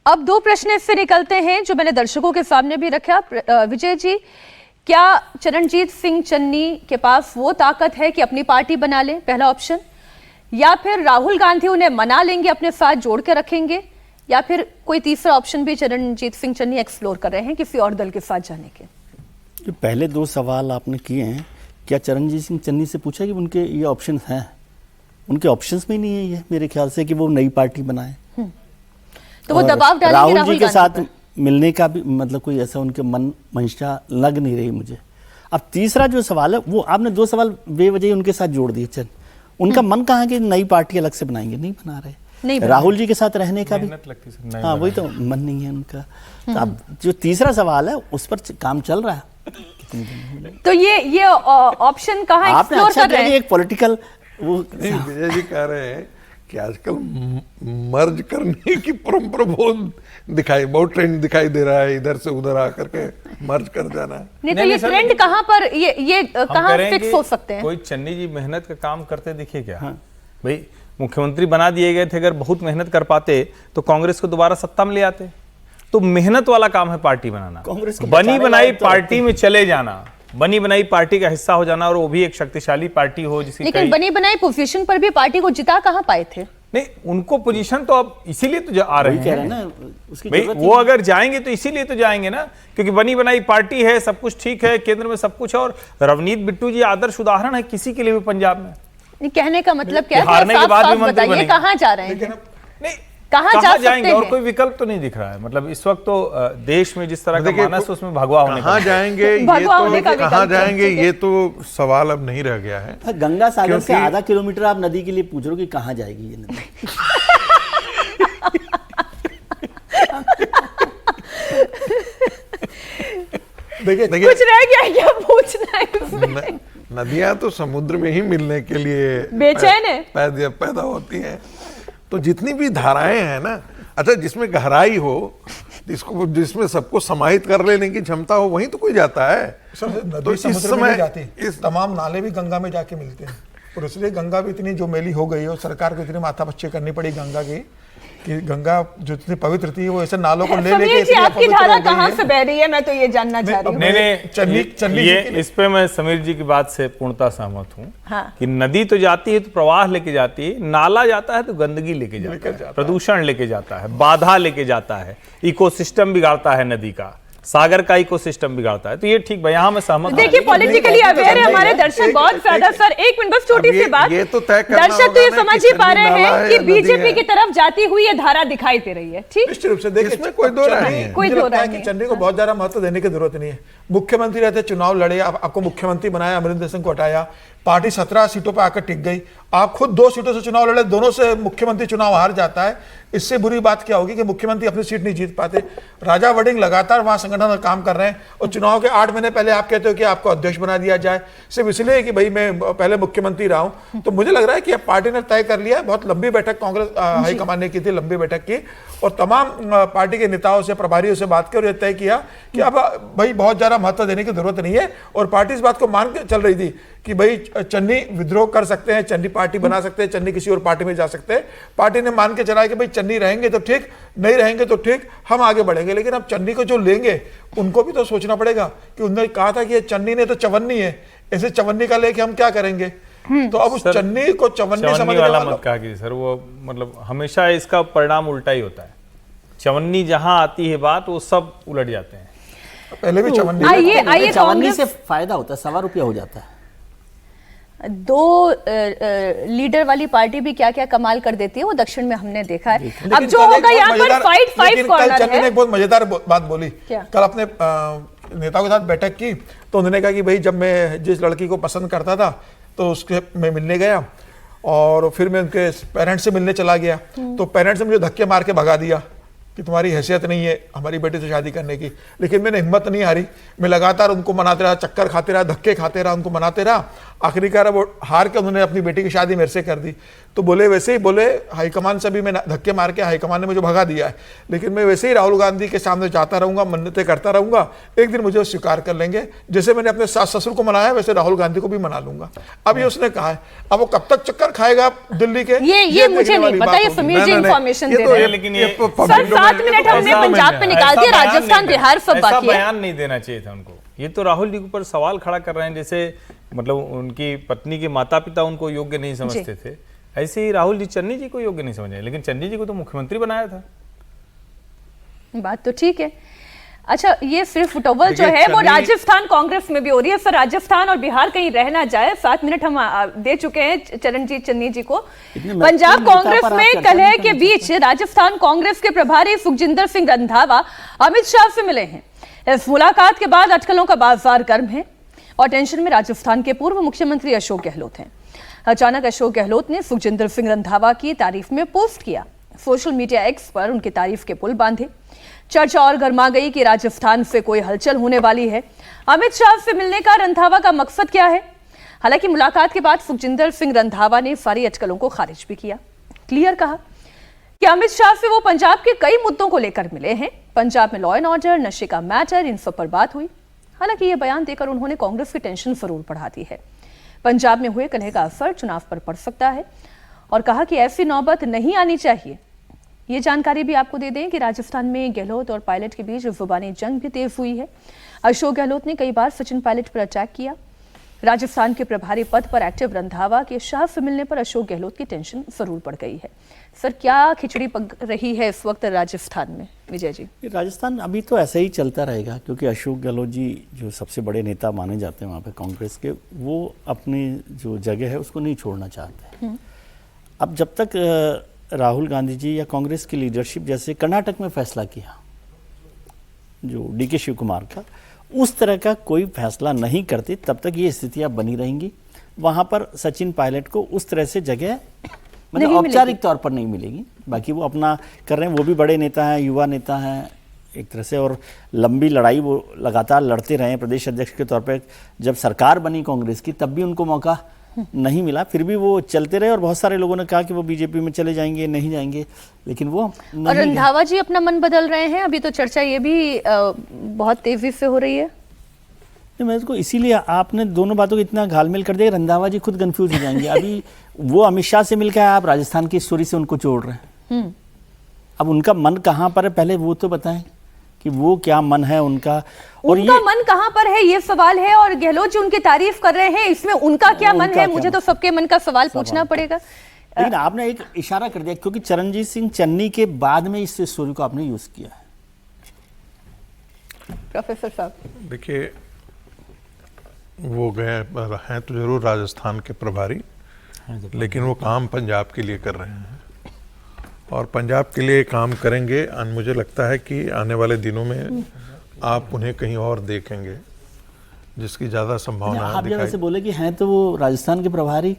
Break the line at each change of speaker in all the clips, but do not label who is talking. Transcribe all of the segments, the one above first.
अब दो प्रश्न इससे निकलते हैं जो मैंने दर्शकों के सामने भी रखा। विजय जी, क्या चरणजीत सिंह चन्नी के पास वो ताकत है कि अपनी पार्टी बना ले, पहला ऑप्शन, या फिर राहुल गांधी उन्हें मना लेंगे, अपने साथ जोड़ के रखेंगे, या फिर कोई तीसरा ऑप्शन भी चरणजीत सिंह चन्नी एक्सप्लोर कर रहे हैं किसी और दल के साथ जाने के?
जो पहले दो सवाल आपने किए हैं, क्या चरणजीत सिंह चन्नी से पूछा कि उनके ये ऑप्शन हैं? उनके ऑप्शंस में नहीं है ये, मेरे ख्याल से, कि वो नई पार्टी बनाए।
तो वो दबाव डालेंगे
राहुल जी के साथ मिलने का भी मतलब कोई ऐसा उनके मन मंशा लग नहीं रही मुझे। अब तीसरा जो सवाल है, वो आपने दो सवाल बेवजह उनके साथ जोड़ दिए। चल, उनका मन कहाँ कि नई पार्टी अलग से बनाएंगे, नहीं बना रहे। राहुल जी के साथ रहने का भी हाँ, वही तो मन नहीं है उनका। तो अब जो तीसरा सवाल है उस पर काम चल रहा है।
तो ये ऑप्शन कहाँ एक्सप्लोर कर रहे हैं?
एक पॉलिटिकल वो
विजय जी कह रहे हैं कि आजकल मर्ज करने की परंपरा बहुत ट्रेंड दिखाई दे रहा है, इधर से उधर आकर के मर्ज कर जाना।
नहीं तो ये ट्रेंड कहाँ पर, ये कहाँ फिक्स हो सकते हैं?
कोई चन्नी जी मेहनत का काम करते दिखे क्या? हाँ। भाई मुख्यमंत्री बना दिए गए थे, अगर बहुत मेहनत कर पाते तो कांग्रेस को दोबारा सत्ता में ले आते। तो मेहनत वाला काम है पार्टी बनाना, बनी बनाई पार्टी में चले जाना, बनी बनाई पार्टी का हिस्सा हो जाना, और वो भी एक शक्तिशाली पार्टी हो जिसकी।
लेकिन बनी बनाई पोजीशन पर भी पार्टी को जिता कहां पाए थे?
नहीं, उनको पोजीशन तो अब इसीलिए तो आ रहे हैं
ना,
भाई वो अगर जाएंगे तो इसीलिए तो जाएंगे ना, क्योंकि बनी बनाई पार्टी है, सब कुछ ठीक है, केंद्र में सब कुछ है। और रवनीत बिट्टू जी आदर्श उदाहरण है किसी के लिए भी पंजाब में।
नहीं, कहने का मतलब क्या है?
हारने के बाद भी मंत्री बनेंगे।
कहां जा रहे हैं?
नहीं,
कहां जा
जाएंगे? और कोई विकल्प तो नहीं दिख रहा है। मतलब इस वक्त तो देश में जिस तरह का मानस है उसमें भगवा होने
कहाँ जाएंगे कहाँ जाएंगे ये तो सवाल अब नहीं रह गया है।
गंगा सागर से आधा किलोमीटर आप नदी के लिए पूछ रहे हो कि कहाँ जाएगी ये नदी।
देखिए
कुछ रह गया क्या पूछना है?
नदियां तो समुद्र में ही मिलने के लिए
बेचैन है,
पैदा होती हैं। तो जितनी भी धाराएं हैं ना, अच्छा जिसमें गहराई हो, जिसमें सबको समाहित कर लेने की क्षमता हो, वहीं तो कोई जाता है।
तो इस समय इस तमाम नाले भी गंगा में जाके मिलते हैं, और इसलिए गंगा भी इतनी जो मैली हो गई है और सरकार को इतनी माथापच्ची करनी पड़ी गंगा की कि गंगा जो इतनी पवित्र थी वो ऐसे नालों को ले लेके
आपकी धारा कहाँ से बह रही है, मैं तो ये जानना चाह रही हूँ।
नहीं, ये इस पे मैं समीर जी की बात से पूर्णतः सहमत हूँ। हाँ। कि नदी तो जाती है तो प्रवाह लेके जाती है, नाला जाता है तो गंदगी लेके जाता है, प्रदूषण लेके जाता है, बाधा लेके जाता है, इकोसिस्टम बिगाड़ता है, नदी का सागर का इकोसिस्टम बिगाड़ता है। तो ये ठीक भाई, यहाँ मैं सहमत हूं।
देखिए पॉलिटिकली अवेयर है हमारे दर्शक बहुत ज्यादा। सर एक मिनट बस छोटी सी बात, दर्शक तो ये समझ ही पा रहे हैं कि बीजेपी की तरफ जाती हुई ये धारा दिखाई दे रही है। ठीक,
निश्चित रूप से देखिए कोई दो राय नहीं है, कोई दो राय नहीं। चन्नी को बहुत ज्यादा महत्व देने की जरूरत नहीं है। मुख्यमंत्री रहते, चुनाव लड़े, आपको मुख्यमंत्री बनाया, अमरिंदर सिंह को हटाया, पार्टी 17 सीटों पर आकर टिक गई। आप खुद 2 सीटों से चुनाव लड़े, दोनों से मुख्यमंत्री चुनाव हार जाता है। इससे बुरी बात क्या होगी कि मुख्यमंत्री अपनी सीट नहीं जीत पाते। राजा वडिंग लगातार वहां संगठन में काम कर रहे हैं, और चुनाव के 8 महीने पहले आप कहते हो कि आपको अध्यक्ष बना दिया जाए, सिर्फ इसलिए कि भाई मैं पहले मुख्यमंत्री रहा हूं। तो मुझे लग रहा है कि अब पार्टी ने तय कर लिया है। बहुत लंबी बैठक कांग्रेस हाईकमान ने की थी, लंबी बैठक की, और तमाम पार्टी के नेताओं से, प्रभारियों से बात कर तय किया कि अब भाई बहुत ज्यादा महत्व देने की जरूरत नहीं है। और पार्टी इस बात को मान के चल रही थी कि भाई चन्नी विद्रोह कर सकते हैं, चन्नी पार्टी बना सकते हैं, चन्नी किसी और पार्टी में जा सकते हैं। पार्टी ने मान के चला कि भाई चन्नी रहेंगे तो ठीक, नहीं रहेंगे तो ठीक, हम आगे बढ़ेंगे। लेकिन अब चन्नी को जो लेंगे उनको भी तो सोचना पड़ेगा कि उन्होंने कहा था कि ये चन्नी ने तो चवन्नी है, ऐसे चवन्नी का लेके हम क्या करेंगे। तो अब उस चन्नी को चवन्नी समझने
वाला मत कहा कि सर, वो मतलब हमेशा इसका परिणाम उल्टा ही होता है। चवन्नी जहां आती है बात, वो सब उलट जाते हैं।
पहले भी चवन्नी,
आइए
चवन्नी से फायदा होता है, 1.25 रुपया हो जाता है।
2 लीडर वाली पार्टी भी क्या क्या कमाल कर देती है, वो दक्षिण में हमने देखा है। अब जो होगा यहाँ पर फाइट कॉर्नर है।
चन्नी ने एक बहुत मजेदार बात बोली कल अपने नेताओं के साथ बैठक की, तो उन्होंने कहा कि भाई जब मैं जिस लड़की को पसंद करता था तो उसके मैं मिलने गया, और फिर मैं उनके पेरेंट्स से मिलने चला गया, तो पेरेंट्स ने मुझे धक्के मार के भगा दिया कि तुम्हारी हैसियत नहीं है हमारी बेटी से शादी करने की। लेकिन मैंने हिम्मत नहीं हारी, मैं लगातार उनको मनाते रहा, चक्कर खाते रहा, धक्के खाते रहा, उनको मनाते रहा। आखिरकार वो हार के उन्होंने अपनी बेटी की शादी मेरे से कर दी। तो बोले वैसे ही बोले हाईकमान से भी मैं धक्के मार के हाईकमान ने मुझे भगा दिया है, लेकिन मैं वैसे ही राहुल गांधी के सामने जाता रहूंगा, मन्नतें करता रहूंगा, एक दिन मुझे वो स्वीकार कर लेंगे। जैसे मैंने अपने सास ससुर को मनाया वैसे राहुल गांधी को भी मना लूंगा। अब ये उसने कहा है, अब वो कब तक चक्कर खाएगा दिल्ली के,
ये मुझे नहीं पता, ये समीर जी इंफॉर्मेशन दे रहे हैं।
लेकिन ये
सर 7 मिनट हमने पंजाब पे निकाल दिया, राजस्थान बिहार सब बाकी है।
बयान नहीं देना चाहिए था उनको। ये तो राहुल जी के ऊपर सवाल खड़ा कर रहे हैं, जैसे मतलब उनकी पत्नी के माता पिता उनको योग्य नहीं समझते थे, ऐसे ही राहुल जी चन्नी जी को योग्य नहीं समझे, लेकिन चन्नी जी को तो मुख्यमंत्री बनाया था।
बात तो ठीक है। अच्छा, ये सिर्फ फुटबॉल जो है वो राजस्थान कांग्रेस में भी हो रही है। सर राजस्थान और बिहार कहीं रह ना जाए, 7 मिनट हम दे चुके हैं चरणजीत चन्नी जी को। पंजाब कांग्रेस में कलह के बीच राजस्थान कांग्रेस के प्रभारी सुखजिंदर सिंह रंधावा अमित शाह से मिले हैं। इस मुलाकात के बाद अटकलों का बाजार गर्म है और टेंशन में राजस्थान के पूर्व मुख्यमंत्री अशोक गहलोत हैं। अचानक अशोक गहलोत ने सुखजिंदर सिंह रंधावा की तारीफ में पोस्ट किया। सोशल मीडिया एक्स पर उनकी तारीफ के पुल बांधे। चर्चा और गर्मा गई कि राजस्थान से कोई हलचल होने वाली है। अमित शाह से मिलने का रंधावा का मकसद क्या है? हालांकि मुलाकात के बाद सुखजिंदर सिंह रंधावा ने सारी अटकलों को खारिज भी किया। क्लियर कहा कि अमित शाह से वो पंजाब के कई मुद्दों को लेकर मिले हैं। पंजाब में लॉ एंड ऑर्डर, नशे का मैटर, इन सब पर बात हुई। हालांकि ये बयान देकर उन्होंने कांग्रेस की टेंशन जरूर बढ़ा दी है। पंजाब में हुए कलह का असर चुनाव पर पड़ सकता है और कहा कि ऐसी नौबत नहीं आनी चाहिए। ये जानकारी भी आपको दे दें कि राजस्थान में गहलोत और पायलट के बीच जुबानी जंग भी तेज हुई है। अशोक गहलोत ने कई बार सचिन पायलट पर अटैक किया। राजस्थान के प्रभारी पद पर एक्टिव रंधावा के शाह से मिलने पर अशोक गहलोत की टेंशन जरूर बढ़ गई है। सर क्या खिचड़ी पक रही है इस वक्त राजस्थान में? विजय जी,
राजस्थान अभी तो ऐसा ही चलता रहेगा, क्योंकि अशोक गहलोत जी जो सबसे बड़े नेता माने जाते हैं वहाँ पे कांग्रेस के, वो अपनी जो जगह है उसको नहीं छोड़ना चाहते। अब जब तक राहुल गांधी जी या कांग्रेस की लीडरशिप जैसे कर्नाटक में फैसला किया जो DK शिव कुमार का, उस तरह का कोई फैसला नहीं करते, तब तक ये स्थितियां बनी रहेंगी। वहां पर सचिन पायलट को उस तरह से जगह मतलब औपचारिक तौर पर नहीं मिलेगी। बाकी वो अपना कर रहे हैं, वो भी बड़े नेता हैं, युवा नेता हैं एक तरह से, और लंबी लड़ाई वो लगातार लड़ते रहे हैं। प्रदेश अध्यक्ष के तौर पर जब सरकार बनी कांग्रेस की तब भी उनको मौका नहीं मिला, फिर भी वो चलते रहे। और बहुत सारे लोगों ने कहा कि वो बीजेपी में चले जाएंगे, नहीं जाएंगे, लेकिन वो नहीं।
और रंधावा जी अपना मन बदल रहे हैं। अभी तो चर्चा ये भी बहुत तेजी से हो रही है।
मैं इसको इसीलिए आपने दोनों बातों को इतना घालमेल कर दिया, रंधावा जी खुद कंफ्यूज हो जाएंगे। अभी वो अमित शाह से मिलकर आप राजस्थान की स्टोरी से उनको जोड़ रहे हैं। अब उनका मन कहाँ पर है, पहले वो तो बताएं कि वो क्या मन है उनका, और
उनका मन कहां पर है ये सवाल है। और गहलोत जी उनकी तारीफ कर रहे हैं, इसमें उनका क्या मन है? मुझे तो सबके मन का सवाल पूछना पड़ेगा।
लेकिन आपने एक इशारा कर दिया, क्योंकि चरणजीत सिंह चन्नी के बाद में इस स्टोरी को आपने यूज किया है।
प्रोफेसर साहब
देखिए, वो गए हैं तो जरूर राजस्थान के प्रभारी, लेकिन वो काम पंजाब के लिए कर रहे हैं और पंजाब के लिए काम करेंगे। मुझे लगता है कि आने वाले दिनों में आप उन्हें कहीं और देखेंगे, जिसकी ज़्यादा संभावना है।
आप जब वैसे बोले कि हैं तो वो राजस्थान के प्रभारी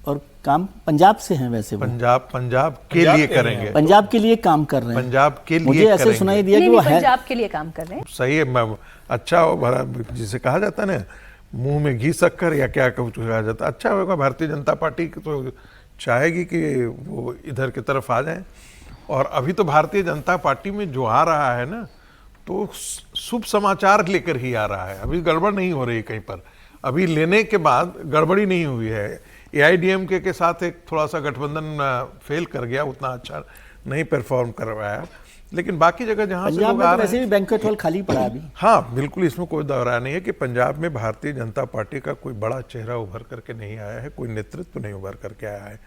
और काम पंजाब से हैं, वैसे
पंजाब के लिए करेंगे,
पंजाब के लिए काम कर रहे हैं,
पंजाब के लिए
मुझे ऐसे सुनाई दिया कि वो है
पंजाब के लिए काम कर रहे हैं।
सही है, अच्छा हो भरा, जिसे कहा जाता है ना मुंह में घी शक्कर या क्या कहा जाता है, अच्छा होगा। भारतीय जनता पार्टी तो चाहेगी कि वो इधर की तरफ आ जाए, और अभी तो भारतीय जनता पार्टी में जो आ रहा है ना, तो शुभ समाचार लेकर ही आ रहा है। अभी गड़बड़ नहीं हो रही कहीं पर, अभी लेने के बाद गड़बड़ी नहीं हुई है। AIDMK के साथ एक थोड़ा सा गठबंधन फेल कर गया, उतना अच्छा नहीं परफॉर्म कर पाया, लेकिन बाकी जगह जहां से लोग आ रहे हैं,
वैसे भी बैंक्वेट हॉल खाली पड़ा अभी।
हाँ बिल्कुल, इसमें कोई दौरा नहीं है कि पंजाब में भारतीय जनता पार्टी का कोई बड़ा चेहरा उभर करके नहीं आया है, कोई नेतृत्व नहीं उभर करके आया है।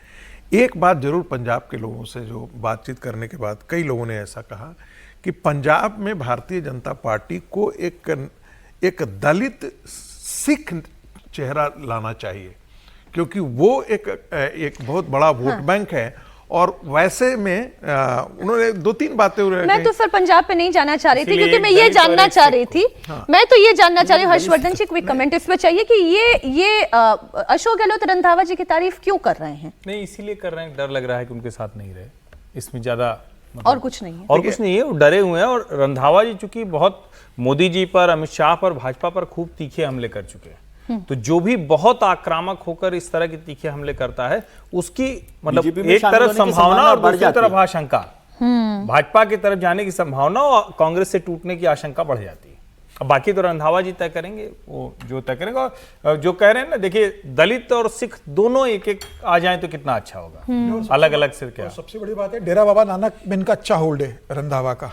एक बात जरूर पंजाब के लोगों से जो बातचीत करने के बाद कई लोगों ने ऐसा कहा कि पंजाब में भारतीय जनता पार्टी को एक दलित सिख चेहरा लाना चाहिए, क्योंकि वो एक बहुत बड़ा वोट बैंक है। और वैसे में उन्होंने 2-3 बातें
मैं तो सर पंजाब पे नहीं जाना चाह रही थी, क्योंकि मैं ये जानना चाह रही थी, मैं तो ये जानना चाह रही हूँ, हर्षवर्धन जी क्विक कमेंट इस पे चाहिए कि ये अशोक गहलोत रंधावा जी की तारीफ क्यों कर रहे हैं?
नहीं, इसीलिए कर रहे हैं, डर लग रहा है कि उनके साथ नहीं रहे, इसमें ज्यादा
और कुछ नहीं है।
और कुछ नहीं है, वो डरे हुए हैं। और रंधावा जी चूंकि बहुत मोदी जी पर, अमित शाह पर, भाजपा पर खूब तीखे हमले कर चुके हैं, तो जो भी बहुत आक्रामक होकर इस तरह के तीखे हमले करता है, उसकी मतलब
बीजेपी में
एक
शामिल
तरफ
होने की
संभावना और
बढ़
दूसरी
जाती
तरफ
है।
आशंका, भाजपा की तरफ जाने की संभावना और कांग्रेस से टूटने की आशंका बढ़ जाती है। अब बाकी तो रंधावा जी तय करेंगे, वो जो तय करेंगे। और जो कह रहे हैं ना, देखिए दलित और सिख दोनों एक एक आ जाएं तो कितना अच्छा होगा, अलग अलग सिर क्या।
सबसे बड़ी बात है, डेरा बाबा नानक में इनका अच्छा होल्ड है रंधावा का,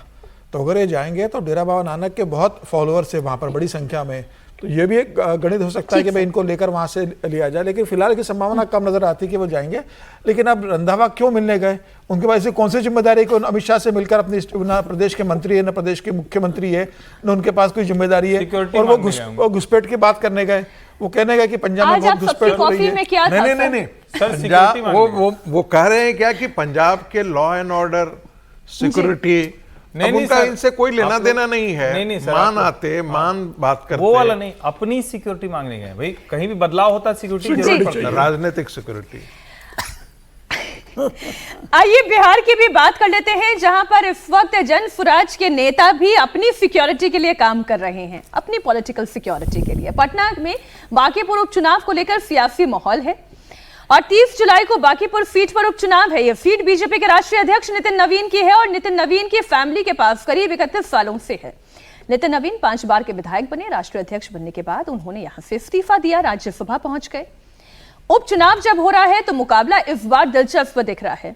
तो अगर ये जाएंगे तो डेरा बाबा नानक के बहुत फॉलोअर्स है वहां पर बड़ी संख्या में, तो ये भी एक गणित हो सकता है कि भाई इनको लेकर वहां से लिया जाए, लेकिन फिलहाल की संभावना कम नजर आती है कि वो जाएंगे। लेकिन अब रंधावा क्यों मिलने गए, उनके पास ऐसी कौन सी जिम्मेदारी है कि अमित शाह से मिलकर अपनी न प्रदेश के मंत्री है, न प्रदेश के मुख्यमंत्री है, न उनके पास कोई जिम्मेदारी है,
सिक्योरिटी
और
मांगने
वो घुसपैठ की बात करने गए। वो कहने गए कि पंजाब में
आज
बहुत
आप सबकी
घुसपैठ हो रही
कॉफी
है।
में क्या था
नहीं
सर?
नहीं
सर,
पंजाब
सिक्योरिटी मांग
वो कह रहे हैं क्या कि पंजाब के लॉ एंड ऑर्डर, सिक्योरिटी,
नहीं,
अब
नहीं
उनका
सर,
इनसे कोई लेना
आप लोग-
देना नहीं है।
नहीं, नहीं सर,
मान
आप लोग-
आते, मान बात करते,
वो वाला नहीं, अपनी सिक्योरिटी मांगने गए भाई। कहीं भी बदलाव होता है सिक्योरिटी की जरूरत पड़ती है।
राजनीतिक सिक्योरिटी।
आइए बिहार की भी बात कर लेते हैं, जहां पर इस वक्त जन स्वराज के नेता भी अपनी सिक्योरिटी के लिए काम कर रहे हैं, अपनी पॉलिटिकल सिक्योरिटी के लिए। पटना में बांकीपुर उपचुनाव को लेकर सियासी माहौल है और 30 जुलाई को बांकीपुर सीट पर उपचुनाव है। यह सीट बीजेपी के राष्ट्रीय अध्यक्ष नितिन नवीन की है और नितिन नवीन की फैमिली के पास करीब 31 सालों से है। नितिन नवीन 5 बार के विधायक बने। राष्ट्रीय अध्यक्ष बनने के बाद उन्होंने यहां से इस्तीफा दिया, राज्यसभा पहुंच गए। उपचुनाव जब हो रहा है तो मुकाबला इस बार दिलचस्प दिख रहा है।